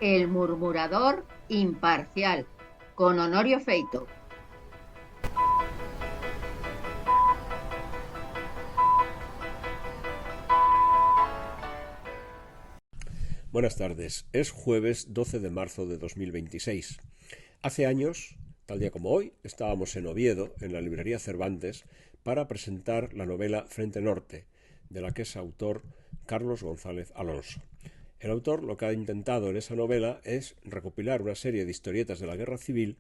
El murmurador imparcial, con Honorio Feito. Buenas tardes. Es jueves 12 de marzo de 2026. Hace años, tal día como hoy, estábamos en Oviedo, en la librería Cervantes, para presentar la novela Frente Norte, de la que es autor Carlos González Alonso. El autor lo que ha intentado en esa novela es recopilar una serie de historietas de la Guerra Civil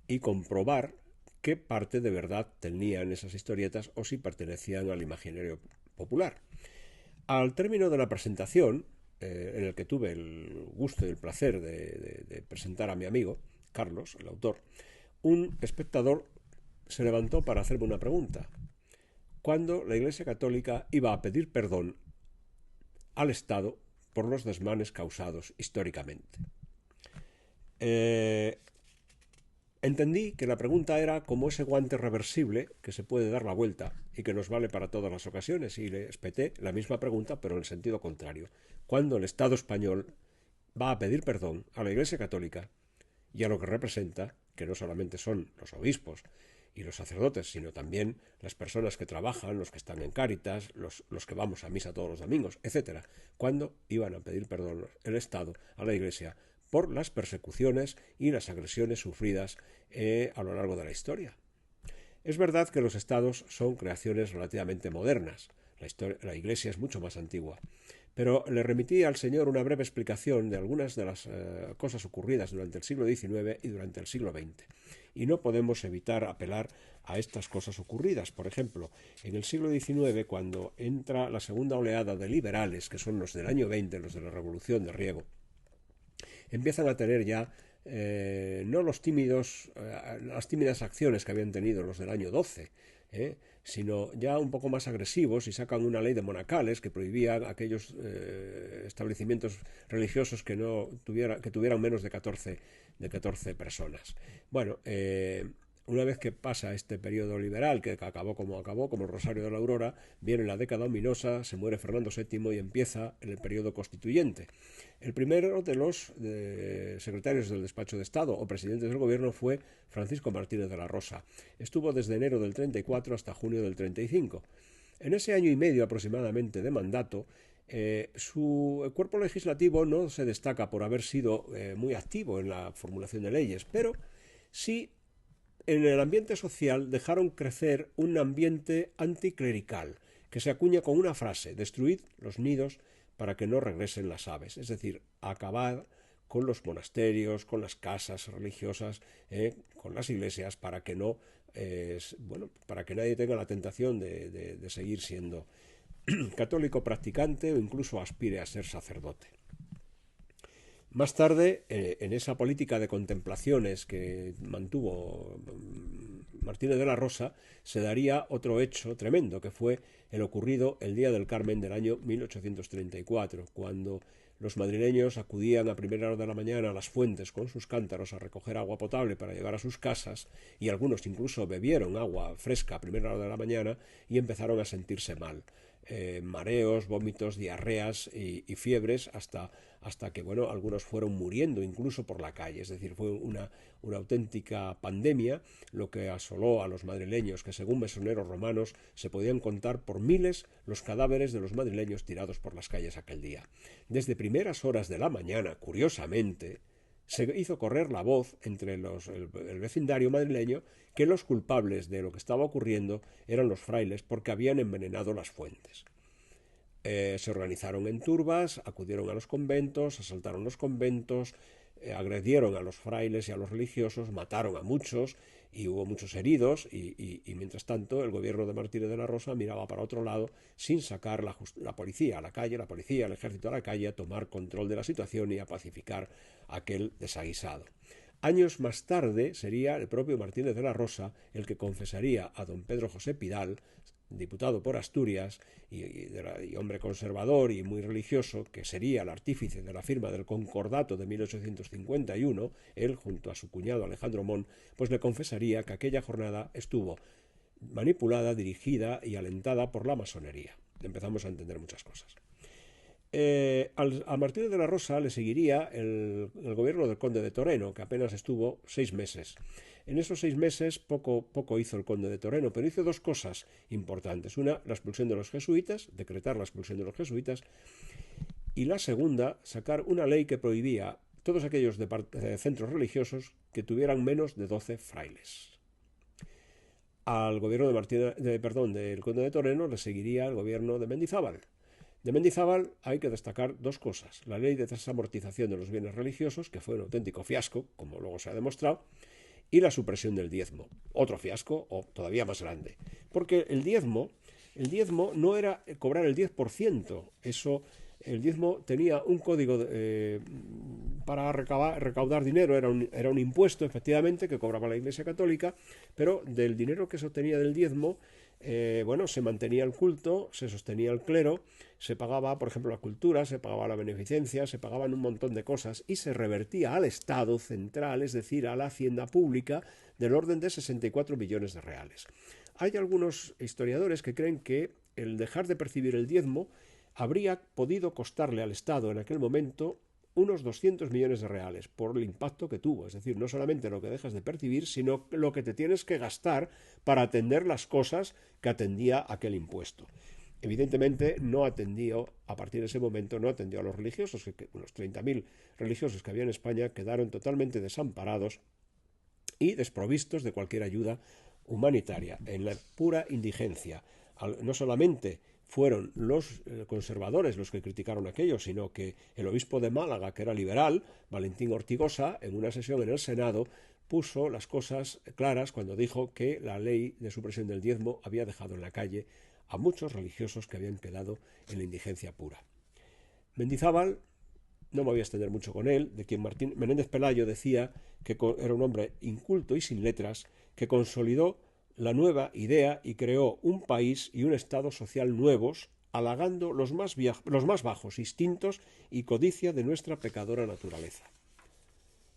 y comprobar qué parte de verdad tenían esas historietas o si pertenecían al imaginario popular. Al término de la presentación, en el que tuve el gusto y el placer de presentar a mi amigo, Carlos, el autor, un espectador se levantó para hacerme una pregunta. ¿Cuándo la Iglesia Católica iba a pedir perdón al Estado por los desmanes causados históricamente? Entendí que la pregunta era como ese guante reversible que se puede dar la vuelta y que nos vale para todas las ocasiones, y le espeté la misma pregunta pero en el sentido contrario. ¿Cuándo el Estado español va a pedir perdón a la Iglesia Católica y a lo que representa, que no solamente son los obispos y los sacerdotes, sino también las personas que trabajan, los que están en Cáritas, los que vamos a misa todos los domingos, etcétera? ¿Cuándo iban a pedir perdón el Estado a la Iglesia por las persecuciones y las agresiones sufridas a lo largo de la historia? Es verdad que los estados son creaciones relativamente modernas. La Iglesia es mucho más antigua. Pero le remití al Señor una breve explicación de algunas de las cosas ocurridas durante el siglo XIX y durante el siglo XX. Y no podemos evitar apelar a estas cosas ocurridas. Por ejemplo, en el siglo XIX, cuando entra la segunda oleada de liberales, que son los del año 20, los de la Revolución de Riego, empiezan a tener ya no las tímidas acciones que habían tenido los del año 12, sino ya un poco más agresivos, y sacan una ley de monacales que prohibía aquellos establecimientos religiosos que tuvieran menos de 14 personas. Bueno, una vez que pasa este periodo liberal, que acabó como el Rosario de la Aurora, viene la década ominosa, se muere Fernando VII y empieza el periodo constituyente. El primero de los secretarios del despacho de Estado o presidentes del gobierno fue Francisco Martínez de la Rosa. Estuvo desde enero del 34 hasta junio del 35. En ese año y medio aproximadamente de mandato, su cuerpo legislativo no se destaca por haber sido muy activo en la formulación de leyes, pero sí en el ambiente social dejaron crecer un ambiente anticlerical que se acuña con una frase: destruid los nidos para que no regresen las aves. Es decir, acabar con los monasterios, con las casas religiosas, con las iglesias, para que no, para que nadie tenga la tentación de seguir siendo católico practicante o incluso aspire a ser sacerdote. Más tarde, en esa política de contemplaciones que mantuvo Martínez de la Rosa, se daría otro hecho tremendo, que fue el ocurrido el Día del Carmen del año 1834, cuando los madrileños acudían a primera hora de la mañana a las fuentes con sus cántaros a recoger agua potable para llevar a sus casas, y algunos incluso bebieron agua fresca a primera hora de la mañana y empezaron a sentirse mal. Mareos, vómitos, diarreas y fiebres hasta que, bueno, algunos fueron muriendo incluso por la calle. Es decir, fue una auténtica pandemia lo que asoló a los madrileños, que según mesoneros romanos se podían contar por miles los cadáveres de los madrileños tirados por las calles aquel día. Desde primeras horas de la mañana, curiosamente, se hizo correr la voz entre el vecindario madrileño que los culpables de lo que estaba ocurriendo eran los frailes, porque habían envenenado las fuentes. Se organizaron en turbas, acudieron a los conventos, asaltaron los conventos, agredieron a los frailes y a los religiosos, mataron a muchos y hubo muchos heridos, y mientras tanto el gobierno de Martínez de la Rosa miraba para otro lado sin sacar la policía a la calle, la policía, el ejército a la calle, a tomar control de la situación y a pacificar aquel desaguisado. Años más tarde sería el propio Martínez de la Rosa el que confesaría a don Pedro José Pidal, diputado por Asturias y hombre conservador y muy religioso, que sería el artífice de la firma del Concordato de 1851, él junto a su cuñado Alejandro Mon, pues le confesaría que aquella jornada estuvo manipulada, dirigida y alentada por la masonería. Empezamos a entender muchas cosas. A Martínez de la Rosa le seguiría el gobierno del conde de Toreno, que apenas estuvo 6 meses. En esos 6 meses poco hizo el conde de Toreno, pero hizo dos cosas importantes. Una, la expulsión de los jesuitas, decretar la expulsión de los jesuitas, y la segunda, sacar una ley que prohibía todos aquellos centros religiosos que tuvieran menos de 12 frailes. Al gobierno del conde de Toreno le seguiría el gobierno de Mendizábal. De Mendizábal hay que destacar dos cosas: la ley de desamortización de los bienes religiosos, que fue un auténtico fiasco, como luego se ha demostrado, y la supresión del diezmo, otro fiasco o todavía más grande, porque el diezmo no era cobrar el 10%, el diezmo tenía un código para recaudar dinero, era un impuesto efectivamente que cobraba la Iglesia Católica, pero del dinero que se obtenía del diezmo, se mantenía el culto, se sostenía el clero, se pagaba, por ejemplo, la cultura, se pagaba la beneficencia, se pagaban un montón de cosas y se revertía al Estado central, es decir, a la hacienda pública, del orden de 64 millones de reales. Hay algunos historiadores que creen que el dejar de percibir el diezmo habría podido costarle al Estado en aquel momento unos 200 millones de reales por el impacto que tuvo. Es decir, no solamente lo que dejas de percibir, sino lo que te tienes que gastar para atender las cosas que atendía aquel impuesto. Evidentemente no atendió, a partir de ese momento, no atendió a los religiosos, que unos 30.000 religiosos que había en España quedaron totalmente desamparados y desprovistos de cualquier ayuda humanitaria, en la pura indigencia. No solamente fueron los conservadores los que criticaron aquello, sino que el obispo de Málaga, que era liberal, Valentín Ortigosa, en una sesión en el Senado, puso las cosas claras cuando dijo que la ley de supresión del diezmo había dejado en la calle a muchos religiosos que habían quedado en la indigencia pura. Mendizábal, no me voy a extender mucho con él, de quien Menéndez Pelayo decía que era un hombre inculto y sin letras, que consolidó la nueva idea y creó un país y un estado social nuevos, halagando los más bajos instintos y codicia de nuestra pecadora naturaleza.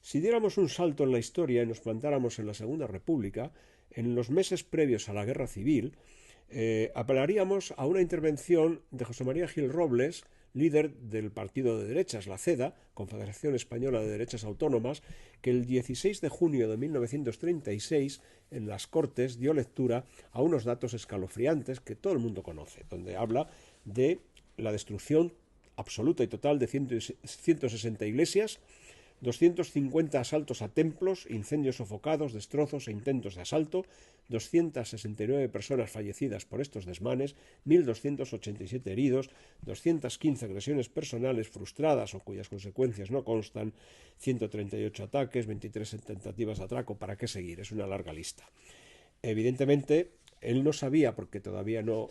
Si diéramos un salto en la historia y nos plantáramos en la Segunda República, en los meses previos a la Guerra Civil, apelaríamos a una intervención de José María Gil Robles, líder del partido de derechas, la CEDA, Confederación Española de Derechas Autónomas, que el 16 de junio de 1936 en las Cortes dio lectura a unos datos escalofriantes que todo el mundo conoce, donde habla de la destrucción absoluta y total de 160 iglesias, 250 asaltos a templos, incendios sofocados, destrozos e intentos de asalto, 269 personas fallecidas por estos desmanes, 1.287 heridos, 215 agresiones personales frustradas o cuyas consecuencias no constan, 138 ataques, 23 tentativas de atraco. ¿Para qué seguir? Es una larga lista. Evidentemente, él no sabía, porque todavía no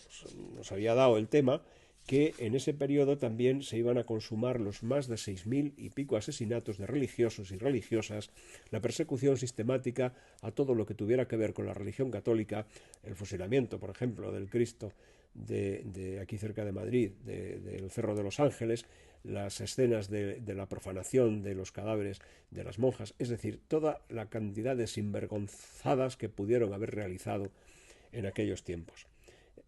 nos había dado el tema, que en ese periodo también se iban a consumar los más de 6.000 y pico asesinatos de religiosos y religiosas, la persecución sistemática a todo lo que tuviera que ver con la religión católica, el fusilamiento, por ejemplo, del Cristo de aquí cerca de Madrid, del Cerro de los Ángeles, las escenas de la profanación de los cadáveres de las monjas, es decir, toda la cantidad de sinvergonzadas que pudieron haber realizado en aquellos tiempos,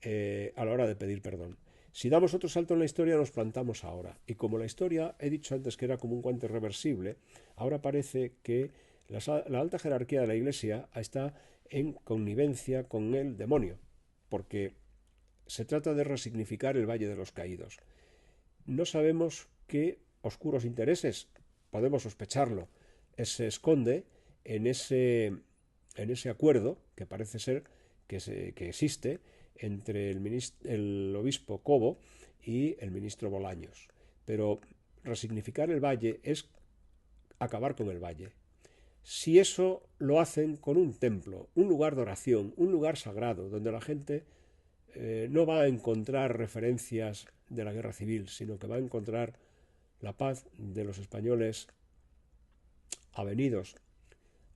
a la hora de pedir perdón. Si damos otro salto en la historia, nos plantamos ahora. Y como la historia, he dicho antes que era como un guante reversible, ahora parece que la alta jerarquía de la Iglesia está en connivencia con el demonio, porque se trata de resignificar el Valle de los Caídos. No sabemos qué oscuros intereses, podemos sospecharlo, se esconde en ese acuerdo que parece ser que existe entre el obispo Cobo y el ministro Bolaños. Pero resignificar el valle es acabar con el valle. Si eso lo hacen con un templo, un lugar de oración, un lugar sagrado, donde la gente no va a encontrar referencias de la guerra civil, sino que va a encontrar la paz de los españoles avenidos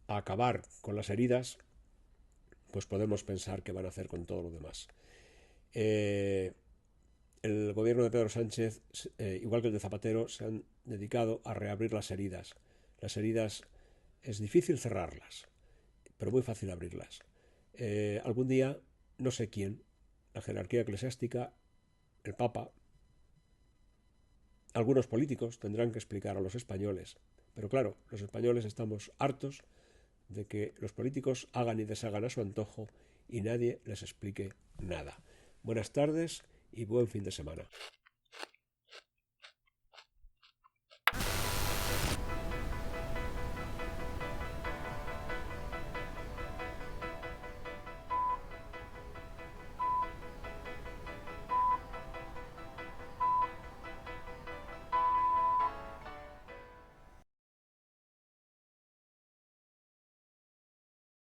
a acabar con las heridas, pues podemos pensar qué van a hacer con todo lo demás. El gobierno de Pedro Sánchez, igual que el de Zapatero, se han dedicado a reabrir las heridas. Las heridas es difícil cerrarlas, pero muy fácil abrirlas. Algún día, no sé quién, la jerarquía eclesiástica, el Papa, Algunos políticos tendrán que explicar a los españoles, pero claro, los españoles estamos hartos de que los políticos hagan y deshagan a su antojo y nadie les explique nada. Buenas tardes y buen fin de semana.